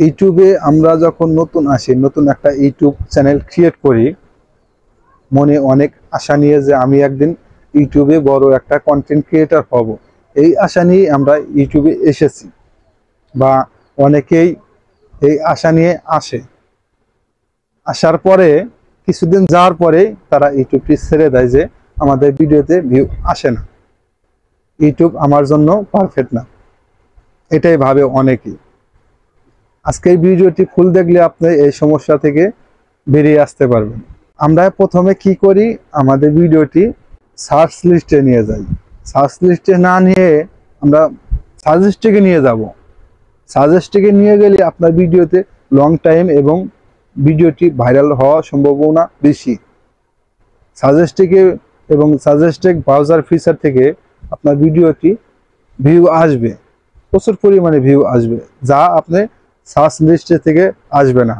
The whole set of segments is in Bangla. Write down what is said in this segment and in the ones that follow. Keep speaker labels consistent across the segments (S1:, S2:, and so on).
S1: ইউটিউবে আমরা যখন নতুন আসি, নতুন একটা ইউটিউব চ্যানেল ক্রিয়েট করি, মনে অনেক আশা নিয়ে যে আমি একদিন ইউটিউবে বড় একটা কন্টেন্ট ক্রিয়েটর হব, এই আশা নিয়ে আমরা ইউটিউবে এসেছি। বা অনেকেই এই আশা নিয়ে আসে, আসার পরে কিছুদিন যাওয়ার পরে তারা ইউটিউবটি ছেড়ে দেয় যে আমাদের ভিডিওতে ভিউ আসে না, ইউটিউব আমার জন্য পারফেক্ট না, এটাই ভাবে অনেকেই। আজকের ভিডিওটি ফুল দেখলে আপনি এই সমস্যা থেকে বেরিয়ে আসতে পারবেন। আমরা প্রথমে কি করি, আমাদের ভিডিওটি সার্চ লিস্টে নিয়ে যাই। সার্চ লিস্টে না নিয়ে আমরা সাজেস্টে নিয়ে যাব। সাজেস্টে নিয়ে গেলে আপনার ভিডিওতে লং টাইম এবং ভিডিওটি ভাইরাল হওয়ার সম্ভাবনা বেশি। সাজেস্টে এবং সাজেস্টেড ব্রাউজার ফিচার থেকে আপনার ভিডিওটি ভিউ আসবে, প্রচুর পরিমাণে ভিউ আসবে, যা আপনি সার্চ লিস্টে থেকে আসবে না।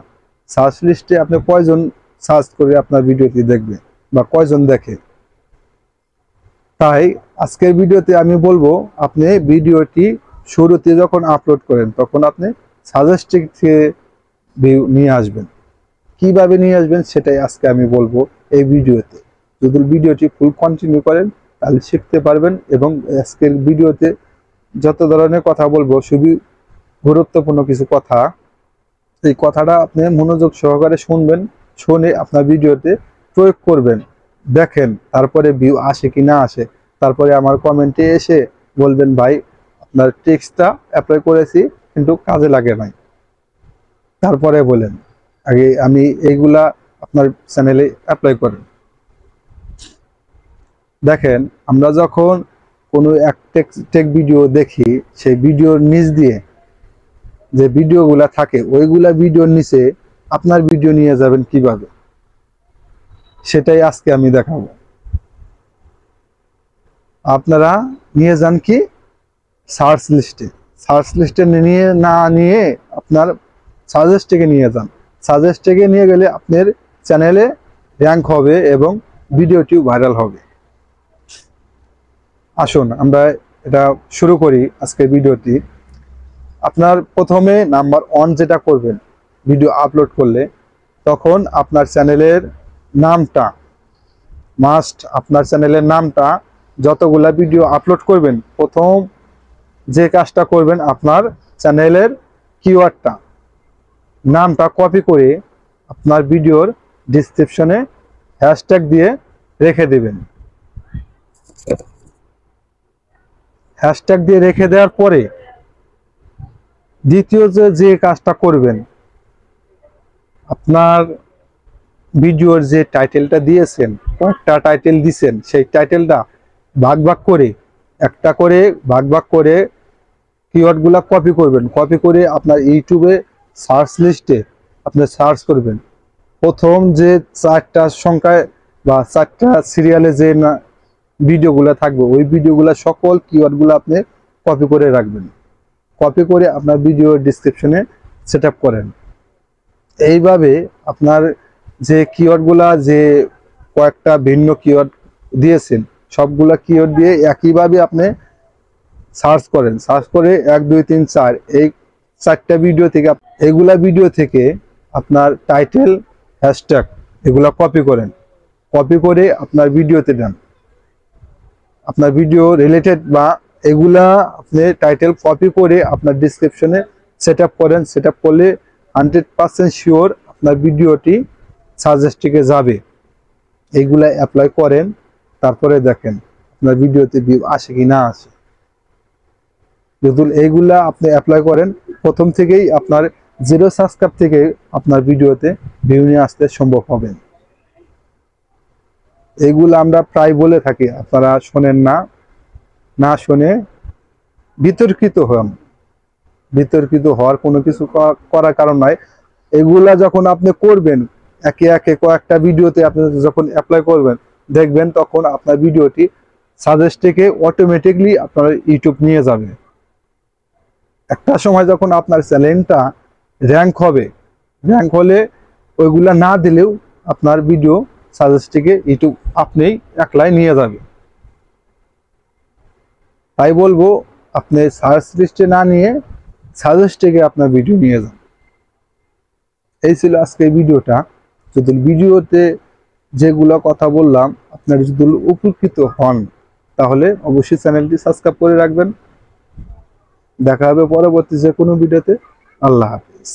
S1: সার্চ লিস্টে আপনি কয়জন সার্চ করে আপনার ভিডিওটি দেখবে বা কয়জন দেখে। তাই আজকের ভিডিওতে আমি বলবো, আপনি ভিডিওটি শুরুতে যখন আপলোড করেন তখন আপনি সাজেস্টেড থেকে ভিউ নিয়ে আসবেন। কিভাবে নিয়ে আসবেন সেটাই আজকে আমি বলবো এই ভিডিওতে। যদি ভিডিওটি ফুল কন্টিনিউ করেন তাহলে শিখতে পারবেন। এবং আজকের ভিডিওতে যত ধরনের কথা বলবো খুবই গুরুত্বপূর্ণ কিছু কথা, এই কথাটা আপনি মনোযোগ সহকারে শুনবেন, শুনে আপনার ভিডিওতে প্রয়োগ করবেন, দেখেন তারপরে ভিউ আসে কি না আসে। তারপরে আমার কমেন্টে এসে বলবেন, ভাই আপনার টেক্সটটা অ্যাপ্লাই করেছি কিন্তু কাজে লাগে নাই। তারপরে বলেন আগে আমি এইগুলা আপনার চ্যানেলে অ্যাপ্লাই করেন। দেখেন, আমরা যখন কোনো এক টেক ভিডিও দেখি, সেই ভিডিওর নিচ দিয়ে যে ভিডিওগুলা থাকে ওইগুলা ভিডিওর নিচে আপনার ভিডিও নিয়ে যাবেন কিভাবে, সেটাই আজকে আমি দেখাবো। আপনারা নিয়ে যান কি সার্চ লিস্টে। সার্চ লিস্টে নিয়ে আপনার সাজেস্টে নিয়ে যান। সাজেস্টে নিয়ে গেলে আপনার চ্যানেলে র্যাঙ্ক হবে এবং ভিডিওটি ভাইরাল হবে। আসুন আমরা এটা শুরু করি আজকের ভিডিওটি। আপনার প্রথমে নাম্বার 1 যেটা করবেন, ভিডিও আপলোড করলে তখন আপনার চ্যানেলের নামটা মাস্ট। আপনার চ্যানেলের নামটা, যতগুলা ভিডিও আপলোড করবেন প্রথম যে কাজটা করবেন, আপনার চ্যানেলের কিওয়ার্ডটা নামটা কপি করে আপনার ভিডিওর ডেসক্রিপশনে হ্যাশট্যাগ দিয়ে রেখে দেবেন। হ্যাশট্যাগ দিয়ে রেখে দেওয়ার পরে দ্বিতীয় যে কাজটা করবেন, আপনার ভিডিওর যে টাইটেলটা দিয়েছেন, কয়েকটা টাইটেল দিয়েছেন, সেই টাইটেলটা ভাগ ভাগ করে কিওয়ার্ডগুলা কপি করবেন। কপি করে আপনার ইউটিউবে সার্চ লিস্টে আপনি সার্চ করবেন। প্রথম যে 4টা সংখ্যায় বা 4টা সিরিয়ালে যে ভিডিওগুলো থাকবে, ওই ভিডিওগুলো সকল কিওয়ার্ডগুলো আপনি কপি করে রাখবেন। কপি করে আপনার ভিডিওর ডেসক্রিপশনে সেট আপ করেন। এইভাবে আপনার যে কিওয়ার্ডগুলা, যে কয়েকটা ভিন্ন কিওয়ার্ড দিয়েছেন, সবগুলা কিওয়ার্ড দিয়ে একইভাবে আপনি সার্চ করেন। সার্চ করে 1 2 3 4 এই 4টা ভিডিও থেকে, এইগুলা ভিডিও থেকে আপনার টাইটেল, হ্যাশট্যাগ এগুলা কপি করেন। কপি করে আপনার ভিডিওতে দেন। আপনার ভিডিও রিলেটেড বা এগুলা আপনি টাইটেল কপি করে আপনার ডেসক্রিপশনে সেট আপ করেন। সেট আপ করলে 100% শিওর আপনার ভিডিওটি সাজেস্টে যাবে। এইগুলা অ্যাপ্লাই করেন, তারপরে দেখেন আপনার ভিডিওতে ভিউ আসে কি না আসে। যদি এইগুলা আপনি অ্যাপ্লাই করেন, প্রথম থেকেই আপনার 0 সাবস্ক্রাইব থেকে আপনার ভিডিওতে ভিউ নিয়ে আসতে সম্ভব হবে। এইগুলো আমরা প্রায় বলে থাকি, আপনারা শোনেন না, না শুনে বিতর্কিত হন। বিতর্কিত হওয়ার কোনো কিছু করার কারণ নয়। এগুলা যখন আপনি করবেন, একে একে কয়েকটা ভিডিওতে আপনি যখন অ্যাপ্লাই করবেন, দেখবেন তখন আপনার ভিডিওটি সাজেস্টে অটোমেটিকলি আপনার ইউটিউব নিয়ে যাবে। একটা সময় যখন আপনার চ্যানেলটা র্যাঙ্ক হবে, র্যাঙ্ক হলে ওইগুলা না দিলেও আপনার ভিডিও সাজেস্টে ইউটিউব আপনিই একলাই নিয়ে যাবে। তাই বলবো, আপনি সার্চ লিস্টে না নিয়ে সাজেস্টে আপনার ভিডিও নিয়ে যান। এই ছিল আজকে ভিডিওটা। যদি ভিডিওতে যেগুলো কথা বললাম আপনারা যদি উপকৃত হন তাহলে অবশ্যই চ্যানেলটি সাবস্ক্রাইব করে রাখবেন। দেখা হবে পরবর্তী যে কোনো ভিডিওতে। আল্লাহ হাফেজ।